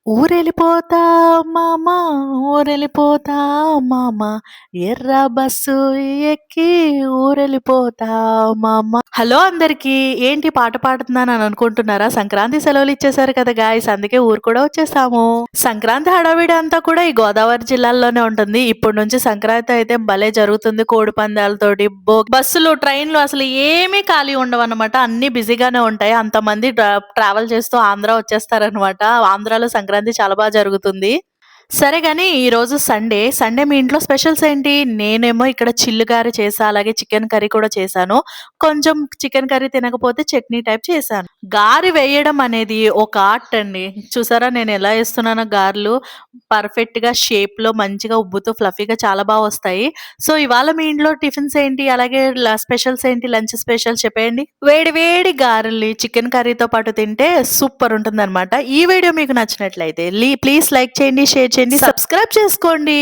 ఊరెళ్ళిపోతా మామ, ఊరెళ్ళిపోతా మామ, ఎర్ర బస్సు ఎక్కి ఊరెళ్ళిపోతా మామ. హలో అందరికీ! ఏంటి పాట పాడుతున్నానని అనుకుంటున్నారా? సంక్రాంతి సెలవులిచ్చేశారు కదా గాయ్స్! అందుకే ఊరు కూడా వచ్చేసాము. సంక్రాంతి హడావిడి అంతా కూడా ఈ గోదావరి జిల్లాల్లోనే ఉంటుంది. ఇప్పటి నుంచి సంక్రాంతి అయితే భలే జరుగుతుంది. కోడి పందాలతోటి, బస్సులు, ట్రైన్‌లు అసలు ఏమీ ఖాళీ ఉండవనమాట. అన్నీ బిజీగానే ఉంటాయి. అంతమంది ట్రావెల్ చేస్తూ ఆంధ్ర వచ్చేస్తారనమాట. ఆంధ్రాలో సంక్రాంతి చాలా జరుగుతుంది. సరే గాని ఈరోజు సండే. సండే మీ ఇంట్లో స్పెషల్స్ ఏంటి? నేనేమో ఇక్కడ చిల్లు గారె చేశా. అలాగే చికెన్ కర్రీ కూడా చేశాను. కొంచెం చికెన్ కర్రీ తినకపోతే చట్నీ టైప్ చేశాను. గారె వేయడం అనేది ఒక ఆర్ట్ అండి. చూసారా నేనెలా ఏస్తున్నానో గారెలు. పర్ఫెక్ట్‌గా షేప్‌లో మంచిగా ఉబ్బుతూ ఫ్లఫీగా చాలా వస్తాయి. సో, ఇవాళ మీ ఇంట్లో టిఫిన్స్ ఏంటి? అలాగే స్పెషల్స్ ఏంటి? లంచ్ స్పెషల్స్ చెప్పేయండి. వేడి వేడి గారెల్ని చికెన్ కర్రీతో పాటు తింటే సూపర్ ఉంటుందనమాట. ఈ వీడియో మీకు నచ్చినట్లయితే ప్లీజ్ లైక్ చేయండి, షేర్ చేయండి, సబ్స్క్రైబ్ చేసుకోండి.